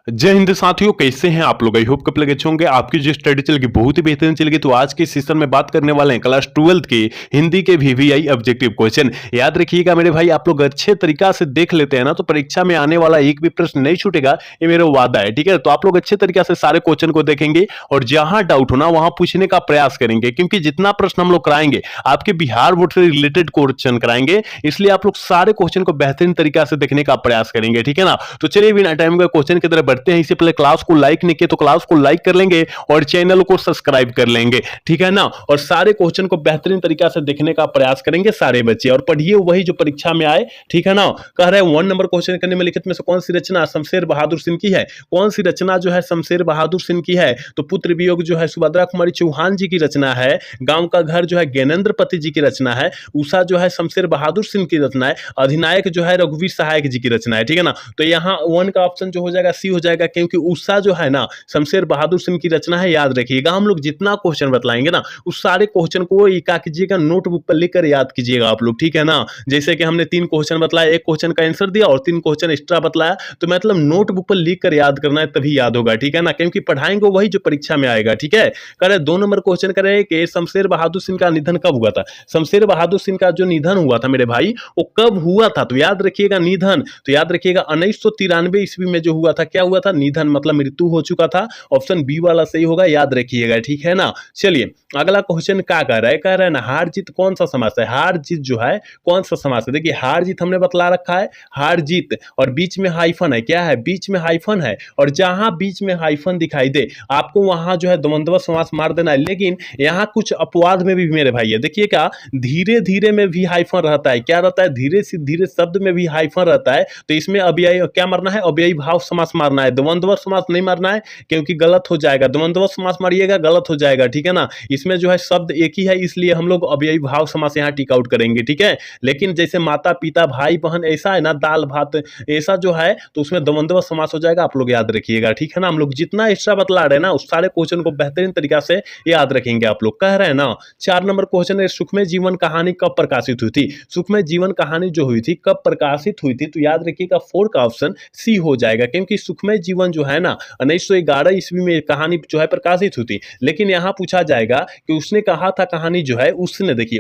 जय हिंद साथियों, कैसे हैं आप लोग। आई होप कप लगे अच्छे होंगे। आपकी जो स्टडी चलेगी बहुत ही बेहतरीन चलेगी। तो आज के सेशन में बात करने वाले हैं क्लास 12th के हिंदी के वीवीआई ऑब्जेक्टिव क्वेश्चन। याद रखिएगा मेरे भाई, आप लोग अच्छे तरीका से देख लेते हैं ना तो परीक्षा में आने वाला एक भी प्रश्न नहीं छूटेगा, ये मेरा वादा है। ठीक है, तो आप लोग अच्छे तरीके से सारे क्वेश्चन को देखेंगे और जहां डाउट हो ना वहां पूछने का प्रयास करेंगे, क्योंकि जितना प्रश्न हम लोग कराएंगे आपके बिहार बोर्ड से रिलेटेड क्वेश्चन कराएंगे, इसलिए आप लोग सारे क्वेश्चन को बेहतरीन तरीका से देखने का प्रयास करेंगे। ठीक है ना, तो चलिए बिना टाइम का क्वेश्चन की तरफ बढ़ते हैं। इससे पहले क्लास को लाइक नहीं किया तो क्लास को लाइक कर लेंगे और चैनल को सब्सक्राइब कर लेंगे। ठीक है ना, और सारे क्वेश्चन को बेहतरीन तरीका से देखने का प्रयास करेंगे सारे बच्चे, और पढ़िए वही जो परीक्षा में आए। ठीक है ना, कह रहे हैं 1 नंबर क्वेश्चन करने में लिखित में से कौन सी रचना शमशेर बहादुर सिंह की है। कौन सी रचना जो है शमशेर बहादुर सिंह की है, तो पुत्र वियोग जो है सुभद्रा कुमारी चौहान जी की रचना है। गांव का घर जो है ज्ञानेंद्र पति जी की रचना है। उषा जो है शमशेर बहादुर सिंह की रचना है। अधिनायक जो है रघुवीर सहायक जी की रचना है। ठीक है ना, तो यहाँ 1 का ऑप्शन जो हो जाएगा सी हो जाएगा, क्योंकि उषा जो है ना शमशेर बहादुर सिंह की रचना है। याद रखिएगा, हम लोग जितना क्वेश्चन बतलाएंगे ना उस सारे क्वेश्चन को क्या कीजिएगा, नोटबुक पर लिखकर याद कीजिएगा आप लोग। ठीक है ना, जैसे कि हमने 3 क्वेश्चन बतलाया, एक क्वेश्चन का आंसर दिया और 3 क्वेश्चन एक्स्ट्रा बतलाया, तो मतलब नोटबुक पर लिखकर याद करना है, तभी याद होगा। ठीक है ना, क्योंकि पढ़ाएंगे वही जो परीक्षा में आएगा। ठीक है, करे 2 नंबर क्वेश्चन करे कि शमशेर बहादुर सिंह का निधन कब हुआ था। शमशेर बहादुर सिंह का जो निधन हुआ था मेरे भाई, वो कब हुआ था, तो याद रखिएगा निधन, तो याद रखिएगा 1993 ईस्वी में जो हुआ था। क्या हुआ था, निधन मतलब मृत्यु हो चुका था। ऑप्शन बी वाला सही होगा, याद रखिएगा। ठीक है ना, चलिए अगला क्वेश्चन क्या कह रहा है, कह रहा है ना हार जीत कौन सा समास है। हार जीत जो है कौन सा समास है, देखिए हार जीत हमने बतला रखा है, हार जीत, और बीच में हाइफन है। क्या है, बीच में हाइफन है, और जहां बीच में हाइफन दिखाई दे आपको वहां जो है द्वंद्व समास मार देना है। लेकिन यहाँ कुछ अपवाद में भी मेरे भाई है, देखिए क्या धीरे धीरे में भी हाइफन रहता है। क्या रहता है, धीरे से धीरे शब्द में भी हाइफन रहता है, तो इसमें अव्ययी क्या मारना है, अव्ययी भाव समास मारना है, द्वंद्व समास नहीं मारना है, क्योंकि गलत हो जाएगा। द्वंद्व समास मारिएगा गलत हो जाएगा। ठीक है ना, इसमें जो है शब्द एक ही है, इसलिए हम लोग अव्ययी भाव समास यहाँ टिक आउट करेंगे। ठीक है, लेकिन जैसे माता पिता भाई बहन ऐसा है ना, दाल भात ऐसा जो है, तो उसमें द्वंद्व समास हो जाएगा। आप लोग याद रखिएगा। ठीक है ना, हम लोग जितना एक्स्ट्रा बतला रहे हैं ना उस सारे क्वेश्चन को बेहतरीन तरीका से याद रखेंगे। आप लोग कह रहे हैं ना 4 नंबर क्वेश्चन है, सुखमय जीवन कहानी कब प्रकाशित हुई थी। सुखमय जीवन कहानी जो हुई थी कब प्रकाशित हुई थी, तो याद रखिएगा 4 का ऑप्शन सी हो जाएगा, क्योंकि सुखमय जीवन जो है ना 1911 ईस्वी में कहानी जो है प्रकाशित हुई थी। लेकिन यहाँ पूछा जाएगा कि उसने कहा था कहानी जो है, उसने देखिए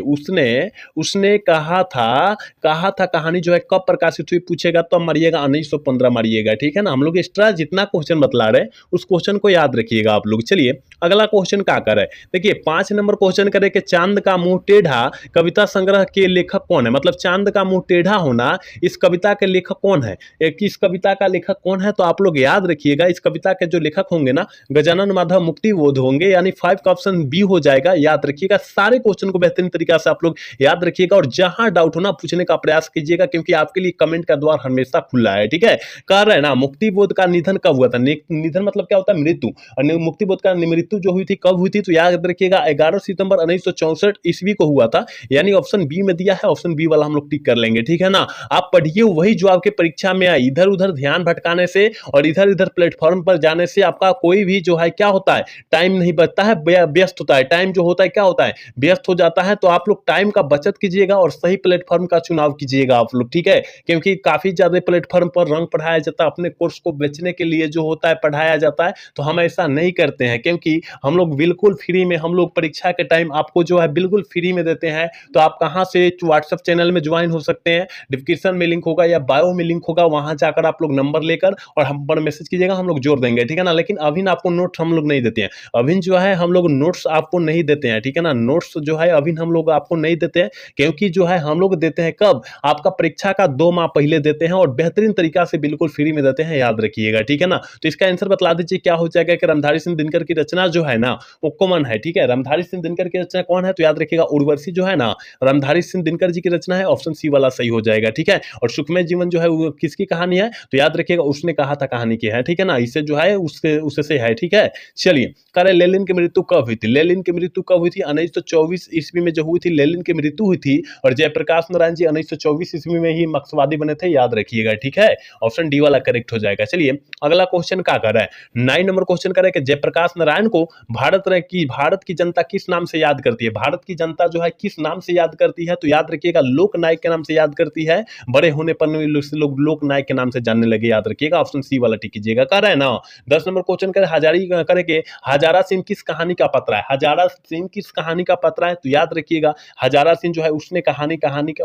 उसने कहा था कहानी जो है कब प्रकाशित हुई, पूछेगा तो मारिएगा 1915 मारिएगा। ठीक है ना, हम लोग एक्स्ट्रा जितना क्वेश्चन बतला रहे हैं उस क्वेश्चन को याद रखिएगा आप लोग। चलिए अगला क्वेश्चन क्या करे, देखिए 5 नंबर क्वेश्चन करे कि चांद का मुंह टेढ़ा कविता संग्रह के लेखक कौन है। मतलब चांद का मुंह टेढ़ा होना, इस कविता के लेखक कौन है, किस कविता का लेखक कौन है, तो आप लोग याद रखिएगा इस कविता के जो लेखक होंगे ना गजानन माधव मुक्तिबोध होंगे, यानी 5 का ऑप्शन बी हो जाएगा। याद रखिएगा, सारे क्वेश्चन को बेहतरीन तरीका से आप लोग याद रखिएगा, और जहां डाउट हो ना पूछने का प्रयास कीजिएगा, क्योंकि आपके लिए कमेंट का द्वार हमेशा खुला है। ठीक है, कह रहे हैं ना मुक्तिबोध का निधन कब हुआ था। निधन मतलब क्या होता है, मृत्यु, और मुक्तिबोध का मृत्यु जो हुई थी कब हुई थी, तो याद रखिएगा 11 सितंबर 1964 ईस्वी को हुआ था, यानी ऑप्शन बी में दिया है, ऑप्शन बी वाला हम लोग टिक कर लेंगे। ठीक है ना, आप पढ़िए वही जो आपके परीक्षा में आए, इधर उधर ध्यान भटकाने से और इधर इधर प्लेटफॉर्म पर जाने से आपका कोई भी जो है क्या होता है, टाइम नहीं बचता है, व्यस्त होता है। टाइम जो होता है क्या होता है, व्यस्त हो जाता है। तो आप लोग टाइम का बचत कीजिएगा और सही प्लेटफॉर्म का चुनाव कीजिएगा आप लोग। ठीक है, क्योंकि काफी ज्यादा प्लेटफॉर्म पर रंग पढ़ाया जाता है, अपने कोर्स को बेचने के लिए जो होता है पढ़ाया जाता है, तो हम ऐसा नहीं करते हैं, क्योंकि हम लोग बिल्कुल फ्री में, हम लोग परीक्षा के टाइम आपको जो है बिल्कुल फ्री में देते हैं। तो आप कहां से व्हाट्सएप चैनल में ज्वाइन हो सकते हैं, डिस्क्रिप्शन में लिंक होगा या बायो में लिंक होगा, वहां जाकर आप लोग नंबर लेकर और हम पर मैसेज कीजिएगा, हम लोग जोड़ देंगे। ठीक है ना, लेकिन अभी आपको नोट्स हम लोग नहीं देते हैं, अभी जो है हम लोग नोट्स आपको नहीं देते हैं। ठीक है ना, नोट्स जो है अभी हम लोग आपको नहीं देते हैं, क्योंकि जो है हम लोग देते हैं कब, आपका परीक्षा का 2 माह पहले देते हैं, और बेहतरीन तरीका से बिल्कुल फ्री में देते हैं। याद रखिएगा। ठीक है ना, तो इसका आंसर बतला दीजिए क्या हो जाएगा कि रामधारी सिंह दिनकर की रचना जो है ना वो कॉमन है। ठीक है, रामधारी सिंह दिनकर की रचना कौन है, तो याद रखिएगा उर्वशी जो है ना रामधारी सिंह दिनकर जी की रचना है, ऑप्शन सी वाला सही हो जाएगा। ठीक है, और सुखमय जीवन जो है वो किसकी कहानी है, तो याद रखिएगा उसने कहा था कहानी की है। ठीक है ना, इससे जो है उससे है। ठीक है, चलिए कह लेनिन की मृत्यु कब हुई थी। लेनिन की मृत्यु कब हुई थी, 1924 ईस्वी में जो हुई थी लेनिन की मृत्यु हुई थी, और जयप्रकाश नारायण जी 1924 ईस्वी में ही मार्क्सवादी बने थे। याद रखिएगा। ठीक है, ऑप्शन डी वाला करेक्ट हो जाएगा। चलिए अगला क्वेश्चन क्या कर रहा है, 9 नंबर क्वेश्चन कर रहा है कि जयप्रकाश नारायण को भारत की जनता किस नाम से याद करती है? भारत की जनता जो है किस नाम से याद करती है? तो याद रखिएगा लोक नायक के नाम से याद करती है। बड़े होने पर लोग लोक नायक के नाम से जानने लगे, याद रखिएगा। ऑप्शन सी वाला टिक कीजिएगा। कह रहा है ना 10 नंबर क्वेश्चन करेंगे हजारा सिंह किस कहानी का पत्रा है? हजारा सिंह किस कहानी का पत्रा है? तो याद रखिएगा हजारा सिंह जो है उसने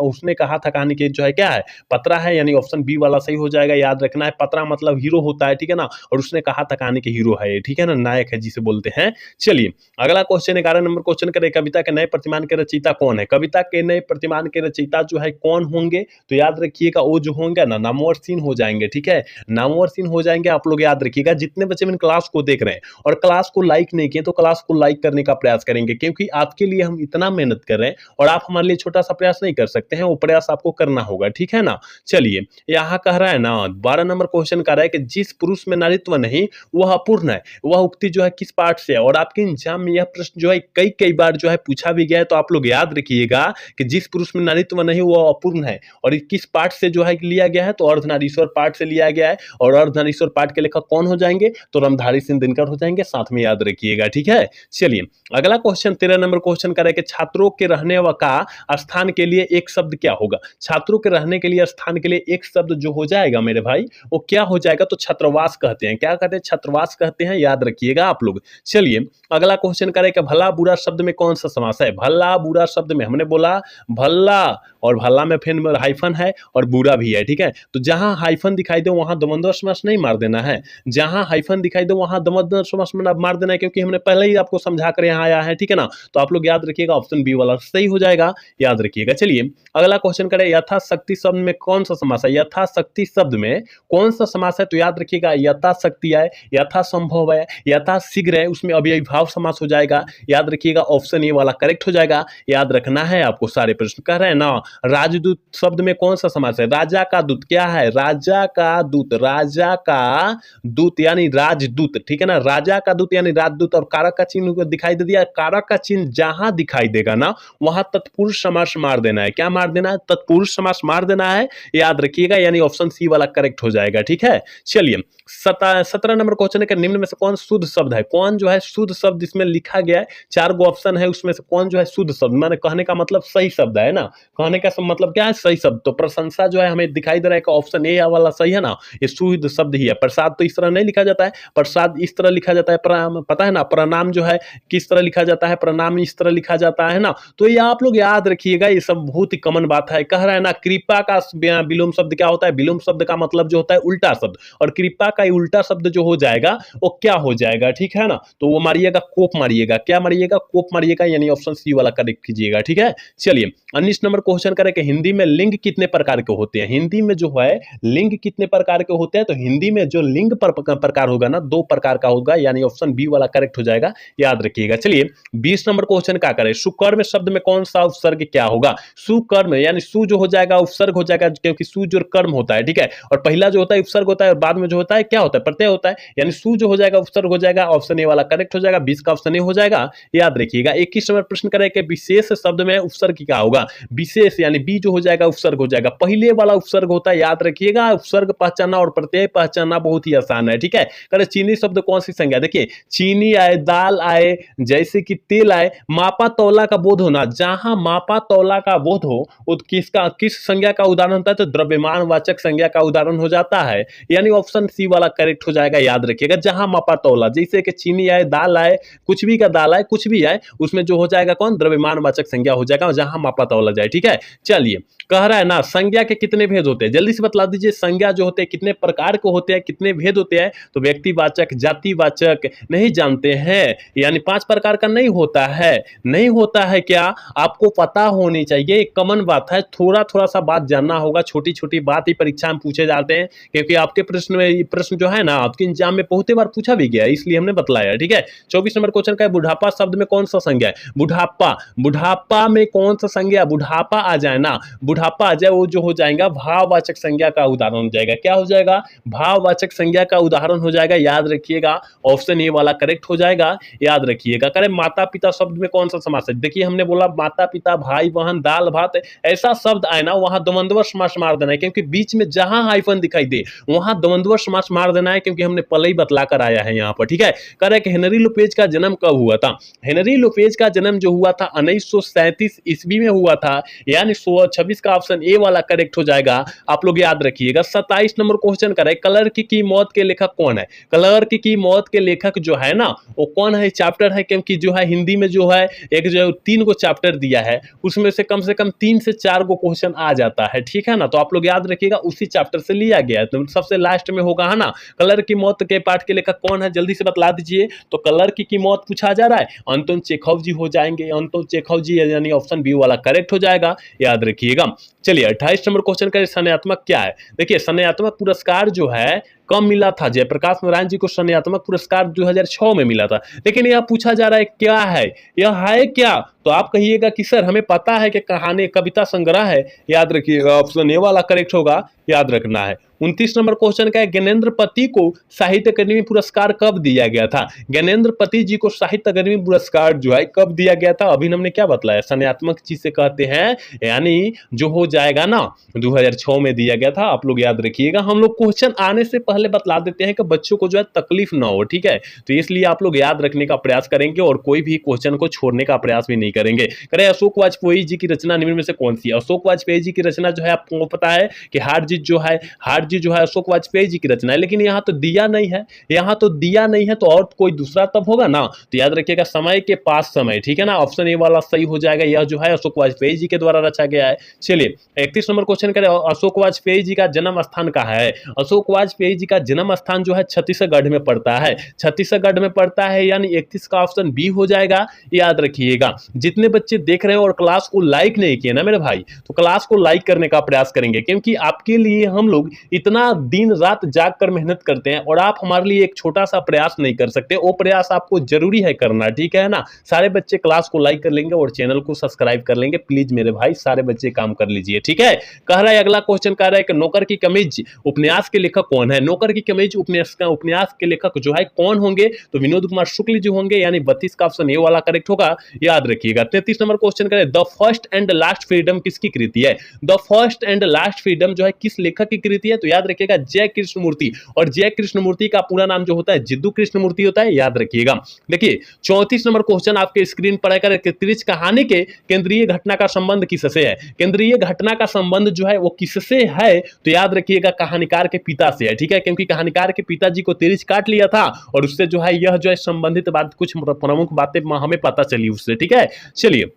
उसने कहा था कहानी के जो है क्या है पत्रा है, यानी ऑप्शन बी वाला सही हो जाएगा। याद रखना है पत्रा मतलब हीरो होता है, ठीक है ना, और उसने कहा था कहानी के हीरो है, ठीक है ना, नायक है जिसे बोलते हैं। चलिए अगला क्वेश्चन 11 नंबर क्वेश्चन करें कविता के नए प्रतिमान के रचयिता कौन है? कविता के नए प्रतिमान के रचयिता जो है कौन होंगे? तो याद रखिएगा वो जो होंगे ना नामवर सिंह हो जाएंगे, ठीक है, नामवर सिंह हो जाएंगे। आप लोग याद रखिएगा जितने बच्चे मेरे क्लास को देख रहे हैं और क्लास को लाइक नहीं किए तो क्लास को लाइक करने का प्रयास करेंगे, क्योंकि आपके लिए हम इतना मेहनत कर रहे हैं और आप हमारे लिए छोटा सा प्रयास नहीं कर सकते हैं, वो प्रयास आपको करना होगा, ठीक है ना। चलिए यहाँ कह रहा है ना 12 नंबर क्वेश्चन कह रहा है कि जिस पुरुष में नारीत्व नहीं वह अपूर्ण है, वह उक्ति जो है किस पाठ से है? और आपके एग्जाम में यह प्रश्न जो है कई कई बार जो है पूछा भी गया है, तो आप लोग याद रखिएगा कि जिस पुरुष में नारीत्व नहीं वह अपूर्ण है, और किस पाठ से जो है लिया गया है? तो अर्धनारीश्वर पाठ से लिया गया है, और अर्धनारीश्वर पाठ के लेखक कौन हो जाएंगे? तो रामधारी सिंह दिनकर हो जाएंगे, साथ में याद रखिएगा, ठीक है। चलिए अगला क्वेश्चन 13 नंबर क्वेश्चन करें कि छात्रों के रहने का स्थान के लिए एक शब्द क्या होगा? छात्रों के रहने के लिए स्थान के लिए एक शब्द जो हो जाएगा मेरे भाई वो क्या हो जाएगा? तो छात्रावास कहते हैं। क्या कहते हैं? छात्रावास कहते हैं, याद रखिएगा आप लोग। चलिए अगला क्वेश्चन करें कि भला बुरा शब्द में कौन सा समास है? भला बुरा शब्द में हमने बोला भला, और भला में फिर हाइफन है और बुरा भी है, ठीक है। तो जहां हाइफन दिखाई दे वहां द्वंद्व समास नहीं मार देना है, जहां हाइफन दिखाई दे वहां द्वंद्व समास मार देना है, क्योंकि हमने पहले ही आपको समझा कर यहाँ आया है, ठीक है ना। तो आप लोग याद रखिएगा ऑप्शन बी वाला सही हो जाएगा, याद रखिएगा। चलिए अगला क्वेश्चन करें यथाशक्ति शब्द में कौन सा समास है? यथाशक्ति शब्द में कौन सा समास है? तो याद रखिएगा यथाशक्ति है, यथासंभव है, यथाशीघ्र है, उसमें अव्ययीभाव समास हो जाएगा। याद रखिएगा ऑप्शन ए वाला करेक्ट हो जाएगा, याद रखना है आपको सारे प्रश्न। कह रहे हैं ना राजदूत शब्द में कौन सा समास है? राजा का दूत क्या है? राजा का दूत, राजा का दूत यानी राजदूत, ठीक है ना, राजा का दूत यानी राजदूत। और कारक का चिन्ह दिखाई दे दिया, कारक का चिन्ह जहां दिखाई देगा ना वहां तत्पुरुष समास मार देना है। क्या मार देना है? तत्पुरुष समास मार देना है, याद रखिएगा, यानी ऑप्शन सी वाला करेक्ट हो जाएगा, ठीक है। चलिए 17 नंबर क्वेश्चन है कि निम्न में से कौन शुद्ध शब्द है? कौन जो है शुद्ध शब्द इसमें लिखा गया है? 4 गो ऑप्शन है, उसमें से कौन जो है शुद्ध शब्द, माने कहने का मतलब सही शब्द है ना, कहने का मतलब क्या है? सही शब्द। तो प्रशंसा जो है हमें दिखाई दे रहा है कि ऑप्शन ए वाला सही है ना, ये शुद्ध शब्द ही है। प्रसाद तो इस तरह नहीं लिखा जाता है, प्रसाद इस तरह लिखा जाता है, पता है ना। प्रणाम जो है किस तरह लिखा जाता है? प्रणाम इस तरह लिखा जाता है ना। तो ये आप लोग याद रखिएगा, ये सब बहुत ही कॉमन बात है। कह रहा है ना कृपा का विलोम शब्द क्या होता है? विलोम शब्द का मतलब जो होता है उल्टा शब्द, और कृपा का उल्टा शब्द जो हो जाएगा वो क्या हो जाएगा, ठीक है ना। तो वो मारिएगा कोप मारिएगा, क्या मारिएगा? कोप मारिएगा, यानी ऑप्शन सी वाला करेक्ट कीजिएगा, ठीक है। चलिए 19 नंबर क्वेश्चन करें कि हिंदी में लिंग कितने प्रकार के होते हैं? हिंदी में जो है लिंग कितने प्रकार के होते हैं? तो हिंदी में जो लिंग प्रकार होगा ना 2 प्रकार का होगा, यानी ऑप्शन बी वाला करेक्ट हो जाएगा, याद रखिएगा। चलिए 20 नंबर क्वेश्चन क्या करें? सुकर्म शब्द में कौन सा उपसर्ग क्या होगा? सुकर्म यानी सु जो हो जाएगा उपसर्ग हो जाएगा, क्योंकि सु जो कर्म होता है, ठीक है, और पहला जो होता है उपसर्ग होता है और बाद में जो होता है क्या होता है? प्रत्यय होता है, यानी सु जो हो जाएगा उपसर्ग हो जाएगा, ऑप्शन ए वाला करेक्ट हो जाएगा, 20 का ऑप्शन ए हो जाएगा, याद रखिएगा। 21 नंबर प्रश्न करें कि विशेष शब्द में उपसर्ग क्या होगा? विशेष यानी बी जो हो जाएगा उपसर्ग हो जाएगा, पहले वाला उपसर्ग होता है, याद रखिएगा। उपसर्ग पहचानना और प्रत्यय पहचानना बहुत ही आसान है, ठीक है। करे चीनी शब्द कौन सी संज्ञा? देखिए चीनी आए, दाल आए, जैसे कि तेल आए, मापा तौला का बोध होना, जहां मापा तौला का बोध हो वो किस संज्ञा का उदाहरण होता है? तो द्रव्यमान वाचक संज्ञा का उदाहरण हो जाता है, यानी ऑप्शन सी वाला करेक्ट हो जाएगा, याद रखिएगा। जहां मापा तौला, जैसे कि चीनी आए, दाल आए, कुछ भी का दाल आए, कुछ भी आए, उसमें जो हो जाएगा कौन? द्रव्यमान वाचक संज्ञा हो जाएगा, जहां मापा तौला जाए, ठीक है। चलिए कह रहा है ना संज्ञा के कितने भेद होते हैं? जल्दी से बतला दीजिए, संज्ञा जो होते हैं कितने प्रकार के होते हैं, कितने भेद होते हैं? तो व्यक्तिवाचक, जातिवाचक, नहीं जानते हैं, यानी 5 प्रकार का नहीं होता है। नहीं होता है क्या? आपको पता होनी चाहिए, एक कॉमन बात है, थोड़ा थोड़ा सा बात जानना होगा, छोटी छोटी बात ही परीक्षा में पूछे जाते हैं, क्योंकि आपके प्रश्न जो है ना आपके एग्जाम में बहुत बार पूछा भी गया, इसलिए हमने बतलाया, ठीक है। 24 नंबर क्वेश्चन का है बुढ़ापा शब्द में कौन सा संज्ञा है? बुढ़ापा, बुढ़ापा में कौन सा संज्ञा बुढ़ापा आ जाए ना, बुढ़ापा आ जाए, वो जो हो जाएगा भाववाचक संज्ञा का उदाहरण हो जाएगा। क्या हो जाएगा? भाववाचक संज्ञा का उदाहरण हो जाएगा। याद रखिएगा, ऑप्शन ए वाला करेक्ट हो जाएगा। याद रखिएगा। करें माता पिता शब्द में कौन सा समास है? देखिए हमने बोला माता पिता, भाई बहन, दाल भात, ऐसा शब्द आए ना वहां द्वंद्व समास मार देना है, क्योंकि बीच में जहां हाइफन दिखाई दे वहां द्वंद्व समास मार देना है, क्योंकि हमने पहले ही बतला कर आया है यहाँ पर। ठीक है। कह रहे कि हेनरी लुपेज का जन्म कब हुआ था? हेनरी लुपेज का जन्म जो हुआ था 1937 ईस्वी में हुआ था, यानी 26 का ऑप्शन ए वाला करेक्ट हो जाएगा। आप लोग याद रखिएगा। 27 नंबर क्वेश्चन करें, क्लर्क की मौत के लेखक कौन है? क्लर्क की मौत के लेखक जो है ना वो कौन है? चैप्टर है, क्योंकि जो है हिंदी में जो है एक जो 3 को चैप्टर दिया है, उसमें से कम 3 से 4 को क्वेश्चन आ जाता है। ठीक है ना। तो आप लोग याद रखिएगा उसी चैप्टर से लिया गया है, तो सबसे लास्ट में होगा, है ना। क्लर्क की मौत के पाठ के लेखक कौन है? जल्दी से बतला दीजिए। तो क्लर्क की मौत पूछा जा रहा है, अंतोन चेखव जी हो जाएंगे। अंतोन चेखव जी, यानी ऑप्शन बी वाला करेक्ट हो जाएगा। याद रखिएगा। चलिए 28 नंबर क्वेश्चन का संज्ञानात्मक क्या है? देखिए संज्ञानात्मक पुरस्कार जो है कब मिला था? जयप्रकाश नारायण जी को संज्ञानात्मक पुरस्कार 2006 में मिला था। लेकिन यह पूछा जा रहा है क्या है, यह है क्या? तो आप कहिएगा कि सर हमें पता है कि कहानी कविता संग्रह है। याद रखिएगा, ऑप्शन ए वाला करेक्ट होगा। याद रखना है। 29 नंबर क्वेश्चन का है, ज्ञानेंद्र पति को साहित्य अकादमी पुरस्कार कब दिया गया था? ज्ञानेंद्र पति जी को साहित्य अकादमी पुरस्कार जो है कब दिया गया था? अभी हमने क्या बतलाया, संज्ञानात्मक चीज से कहते हैं, यानी जो हो जाएगा ना 2006 में दिया गया था। आप लोग याद रखिएगा। हम लोग क्वेश्चन आने से पहले बतला देते हैं कि बच्चों को जो है तकलीफ ना हो। ठीक है। तो इसलिए आप लोग याद रखने का प्रयास करेंगे और कोई भी क्वेश्चन को छोड़ने का प्रयास भी नहीं करेंगे। करें अशोक वाजपेयी जी की रचना निम्न में से कौन सी है? अशोक वाजपेयी जी की रचना जो है आपको पता है कि हार जीत जो है अशोक वाजपेयी जी की रचना है, लेकिन यहाँ तो दिया नहीं है। यहाँ तो दिया नहीं है, तो और कोई दूसरा तब होगा ना। तो याद रखिएगा समय के पास समय। ठीक है ना। ऑप्शन ए वाला सही हो जाएगा। यह जो है अशोक वाजपेयी जी के द्वारा रचा गया है। चलिए 31 नंबर क्वेश्चन करें, अशोक वाजपेयी जी का जन्म स्थान कहाँ है? अशोक वाजपेयी जी का जन्म स्थान जो है छत्तीसगढ़ में पड़ता है। छत्तीसगढ़ में पड़ता है, यानी 31 का ऑप्शन बी हो जाएगा। याद रखिएगा। जितने बच्चे देख रहे हो और क्लास को लाइक नहीं किए ना मेरे भाई, तो क्लास को लाइक करने का प्रयास करेंगे, क्योंकि आपके लिए हम लोग इतना दिन रात जाग कर मेहनत करते हैं और आप हमारे लिए एक छोटा सा प्रयास नहीं कर सकते। वो प्रयास आपको जरूरी है करना। ठीक है ना। सारे बच्चे क्लास को लाइक कर लेंगे और चैनल को सब्सक्राइब कर लेंगे। प्लीज मेरे भाई सारे बच्चे काम कर लीजिए। ठीक है। कह रहा है अगला क्वेश्चन कह रहा है कि नौकर की कमीज उपन्यास के लेखक कौन है? नौकर की कमीज उपन्यास के लेखक जो है कौन होंगे? तो विनोद कुमार शुक्ल जी होंगे, यानी 32 का ऑप्शन ए वाला करेक्ट होगा। याद रखिएगा। 33 नंबर क्वेश्चन करें, the first and last freedom किसकी कृति है? The first and last freedom जो है किस लेखक की कृति है? तो याद रखिएगा जय कृष्णमूर्ति। और जय कृष्णमूर्ति का पूरा नाम जो होता है जिद्दू कृष्णमूर्ति होता है। याद रखिएगा। देखिए 34 नंबर क्वेश्चन आपके स्क्रीन पर है, तिरछ कहानी के केंद्रीय घटना का संबंध किससे है? केंद्रीय घटना का संबंध जो है वो किससे है? तो याद रखिएगा कहानीकार के पिता से है। ठीक है। क्योंकि कहानीकार के पिताजी को तिरछ काट लिया था और उससे जो है यह जो है संबंधित बात, कुछ प्रमुख बातें हमें पता चली उससे। ठीक है। चलिए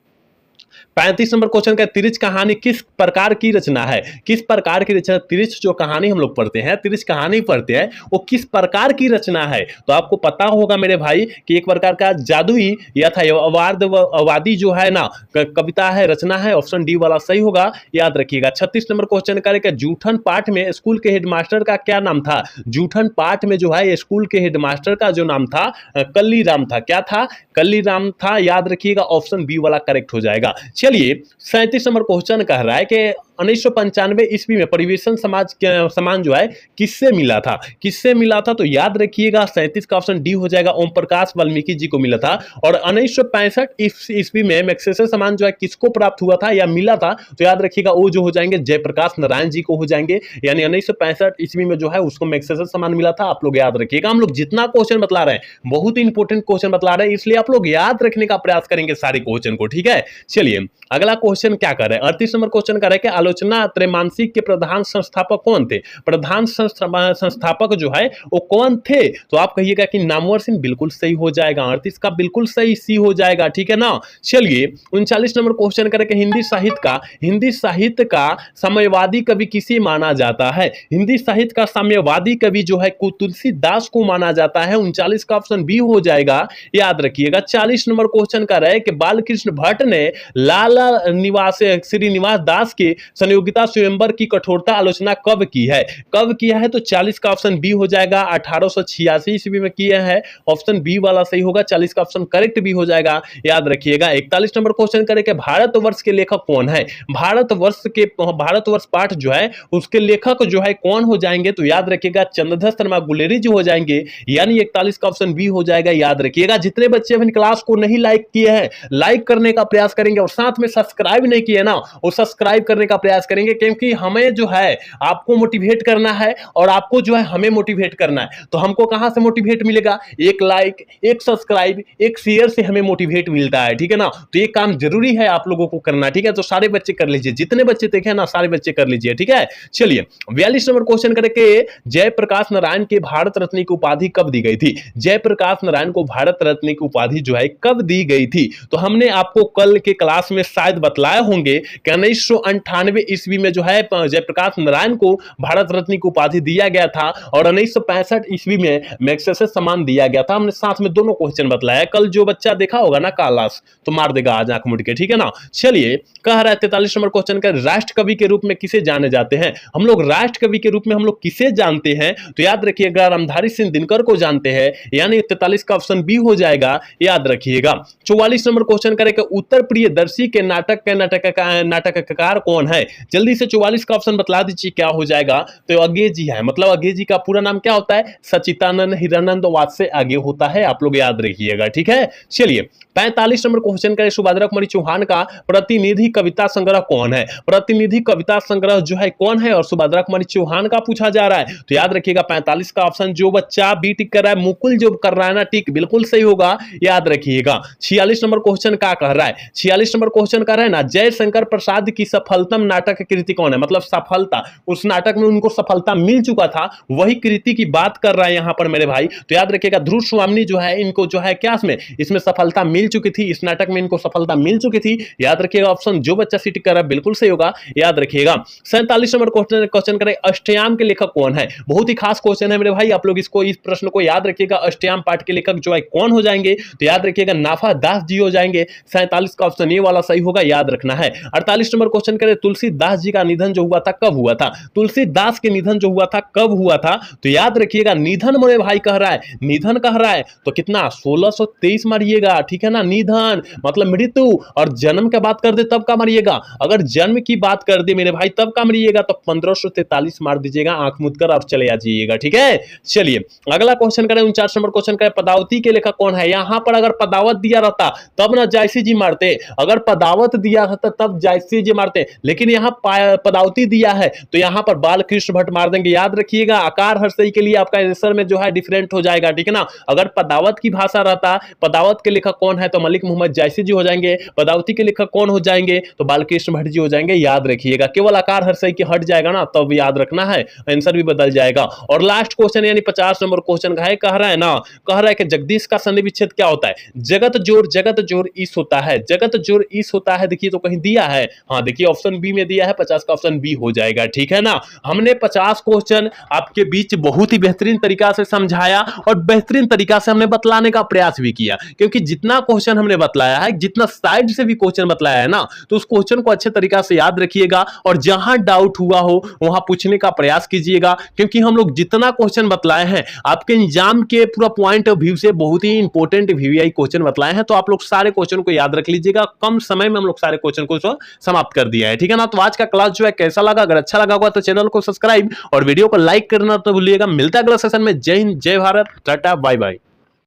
35 नंबर क्वेश्चन का, तिरछ कहानी किस प्रकार की रचना है? किस प्रकार की रचना? तिरछ जो कहानी हम लोग पढ़ते हैं, तिरछ कहानी पढ़ते हैं, वो किस प्रकार की रचना है? तो आपको पता होगा मेरे भाई कि एक प्रकार का जादुई यथार्थवादी जो है ना कविता है, रचना है। ऑप्शन डी वाला सही होगा। याद रखिएगा। 36 नंबर क्वेश्चन करेगा, जूठन पाठ में स्कूल के हेडमास्टर का क्या नाम था? जूठन पाठ में जो है स्कूल के हेडमास्टर का जो नाम था कल्ली राम था। क्या था? कल्ली राम था। याद रखिएगा। ऑप्शन बी वाला करेक्ट हो जाएगा। चलिए 37 नंबर क्वेश्चन कह रहा है कि 1995 ईस्वी में परिवेशन सम्मान जो है किससे मिला था? किससे मिला था? तो याद रखिएगा 37 का ऑप्शन डी हो जाएगा। ओम प्रकाश वाल्मीकि जी को मिला था। और 1965 ईस्वी में मैग्सेसे सम्मान जो है किसको प्राप्त हुआ था या मिला था? तो याद रखिएगा वो जो हो जाएंगे जयप्रकाश नारायण जी को हो जाएंगे, यानी 1965 ईस्वी में जो है उसको मैग्सेसे सम्मान मिला था। आप लोग याद रखिएगा। हम लोग जितना क्वेश्चन बतला रहे हैं बहुत इंपॉर्टेंट क्वेश्चन बतला रहे हैं, इसलिए आप लोग याद रखने का प्रयास करेंगे सारे क्वेश्चन को। ठीक है। चलिए अगला क्वेश्चन क्या कर रहे हैं, 38 नंबर क्वेश्चन कर रहे हैं कि आलोचना त्रैमासिक के प्रधान संस्थापक कौन थे? प्रधान संस्थापक जो है वो कौन थे? तो आप कहिएगा कि नामवर सिंह, बिल्कुल सही हो जाएगा। 38 का बिल्कुल सही सी हो जाएगा। ठीक है ना। चलिए 39 नंबर क्वेश्चन करें कि हिंदी साहित्य का साम्यवादी कवि किसे माना जाता है? हिंदी साहित्य का साम्यवादी कवि जो है तुलसीदास को माना जाता है। 39 का ऑप्शन बी हो जाएगा। याद रखिएगा। 40 नंबर क्वेश्चन कर रहे हैं कि बालकृष्ण भट्ट ने लाला श्रीनिवास दास के संयोगिता स्वयंवर की कठोरता आलोचना कब की है? कब किया है? तो 40 का ऑप्शन बी हो जाएगा, 1886 ईस्वी में किया है। ऑप्शन बी वाला सही होगा, 40 का ऑप्शन करेक्ट भी हो जाएगा, याद रखिएगा। 41 नंबर क्वेश्चन करेंगे, भारतवर्ष के लेखक कौन है? भारतवर्ष पाठ जो है उसके लेखक जो है कौन हो जाएंगे? तो याद रखिएगा चंद्रधर शर्मा गुलेरी जी हो जाएंगे, यानी 41 का ऑप्शन बी हो जाएगा, याद रखिएगा। जितने बच्चे अपनी क्लास को नहीं लाइक किए हैं, लाइक करने का प्रयास करेंगे और साथ में सब्सक्राइब नहीं किए ना, वो सब्सक्राइब करने का प्रयास करेंगे, क्योंकि हमें जो है आपको मोटिवेट करना है और आपको जो है हमें मोटिवेट करना है। तो हमको कहां से मोटिवेट मिलेगा? एक लाइक, एक सब्सक्राइब, एक शेयर से हमें मोटिवेट मिलता है, ठीक है ना। तो ये काम जरूरी है आप लोगों को करना, ठीक है। तो सारे बच्चे कर लीजिए, जितने बच्चे देखे ना सारे बच्चे कर लीजिए, ठीक है। चलिए 42 नंबर क्वेश्चन करके, जयप्रकाश नारायण के भारत रत्न की उपाधि कब दी गई थी? जयप्रकाश नारायण को भारत रत्न की उपाधि जो है कब दी गई थी? तो हमने आपको कल के क्लास में शायद बतलाए होंगे कि 1998 ईस्वी में जो है जयप्रकाश नारायण को भारत रत्न की उपाधि दिया गया था और 1965 ईस्वी में मैग्सेसे सम्मान दिया गया था। हमने साथ में दोनों क्वेश्चन बतलाया। कल जो बच्चा देखा होगा ना कालास, तो मार देगा आज आंख मुड़ के, ठीक है ना। चलिए कह रहा है 43 नंबर क्वेश्चन का, राष्ट्र कवि के रूप में किसे जाने जाते हैं? हम लोग राष्ट्र कवि के रूप में हम लोग किसे जानते हैं? तो याद रखिएगा रामधारी सिंह दिनकर को जानते हैं, यानी 43 का ऑप्शन बी हो जाएगा, याद रखिएगा। 44 नंबर क्वेश्चन करें, उत्तर प्रियदर्शी के नाटककार कौन है? जल्दी से 44 का ऑप्शन बतला दीजिए क्या हो जाएगा? तो अंग्रेजी है, मतलब अंग्रेजी का पूरा नाम क्या होता है? सचिदानंद हिरानंद वाद से आगे होता है, आप लोग याद रखिएगा, ठीक है। चलिए 45 नंबर क्वेश्चन करें, सुभद्रा कुमारी चौहान का प्रतिनिधि कविता संग्रह कौन है? प्रतिनिधि कविता संग्रह जो है कौन है और सुभद्रा कुमारी चौहान का पूछा जा रहा है। तो याद रखिएगा 45 का ऑप्शन, जो बच्चा बी टिक कर रहा है, मुकुल जो कर रहा है ना टिक, बिल्कुल सही होगा, याद रखिएगा। 46 नंबर क्वेश्चन क्या कह रहा है? 46 नंबर क्वेश्चन कह रहा है ना, जयशंकर प्रसाद की सफलतम नाटक कृति कौन है? मतलब सफलता, उस नाटक में उनको सफलता मिल चुका था, वही कृति की बात कर रहा है यहां पर मेरे भाई। तो याद रखिएगा ध्रुव स्वामी जो है, इनको जो है क्या इसमें सफलता मिल चुकी थी, इस नाटक में इनको सफलता मिल चुकी थी, याद रखिएगा। ऑप्शन जो बच्चा सी टिक कर रहा है बिल्कुल सही होगा, याद रखिएगा। 47 नंबर क्वेश्चन करें, अष्टयाम के लेखक कौन है? बहुत ही खास क्वेश्चन है मेरे भाई, आप लोग इस प्रश्न को याद रखिएगा। अष्टयाम पाठ के लेखक जो है कौन हो जाएंगे? तो याद रखिएगा नाफा दास जी हो जाएंगे। 47 का ऑप्शन ये वाला सही होगा, याद रखना है। 48 नंबर क्वेश्चन करें, तुलसीदास जी का निधन जो हुआ था कब हुआ था? तुलसीदास के निधन जो हुआ था कब हुआ था? तो याद रखिएगा निधन मेरे भाई कह रहा है, निधन कह रहा है तो कितना 1623 मारिएगा, ठीक है ना। निधन मतलब मृत्यु, और जन्म की बात कर दे तब का मारिएगा। अगर जन्म की बात कर दे मेरे भाई तब का मारिएगा तो 1543 मार दीजिएगा, आंख मूंद कर आप चले आ जाइएगा, ठीक है। चलिए अगला क्वेश्चन करें, 49 नंबर क्वेश्चन करें, पदावती के लेखक कौन है? यहां पर अगर पदावत दिया रहता तब ना जायसी जी मारते, अगर पदावत दिया रहता तब जायसी जी मारते, लेकिन यहां पदावती दिया है तो यहां पर बालकृष्ण भट्ट मार देंगे, याद रखिएगा। आकार हर सही के लिए आपका आंसर में जो है डिफरेंट हो जाएगा, ठीक है ना। अगर पदावत की भाषा रहता, पदावत के लेखक कौन है तो मलिक मोहम्मद जायसी जी हो जाएंगे। पदावती के लेखक कौन हो जाएंगे तो बालकृष्ण भट्ट जी हो जाएंगे, याद रखिएगा। केवल आकार हर सही के हट जाएगा ना तब याद रखना है, आंसर भी बदल जाएगा। और लास्ट क्वेश्चन यानी 50 नंबर क्वेश्चन है, कह रहा है ना, कह रहा है कि जगदीश का संधि विच्छेद क्या होता है? जगत जोर ईस होता है, जगत जोर ईस होता है। देखिए तो कहीं दिया है, हाँ देखिए ऑप्शन बी में दिया है, 50 का ऑप्शन बी हो जाएगा, ठीक है ना। हमने 50 क्वेश्चन आपके बीच बहुत ही बेहतरीन तरीका से समझाया और बेहतरीन तरीका से हमने बतलाने का प्रयास भी किया, क्योंकि जितना क्वेश्चन हमने बतलाया है, जितना साइड से भी क्वेश्चन बतलाया है ना, तो उस क्वेश्चन को अच्छे तरीका से याद रखिएगा और जहां डाउट हुआ हो वहां पूछने का प्रयास कीजिएगा, क्योंकि हम लोग जितना क्वेश्चन बतलाए हैं आपके एग्जाम के पूरा पॉइंट ऑफ व्यू से बहुत ही इंपॉर्टेंट वीवीआई क्वेश्चन बतलाए हैं, तो आप लोग सारे क्वेश्चन को याद रख लीजिएगा। कम समय में हम लोग सारे क्वेश्चन को समाप्त कर दिया है, ठीक है ना। तो आज का क्लास जो है कैसा लगा? अगर अच्छा लगा होगा तो चैनल को सब्सक्राइब और वीडियो को लाइक करना तो भूलिएगा। मिलता है अगला सेशन में। जय हिंद, जय भारत, टाटा, बाय बाय।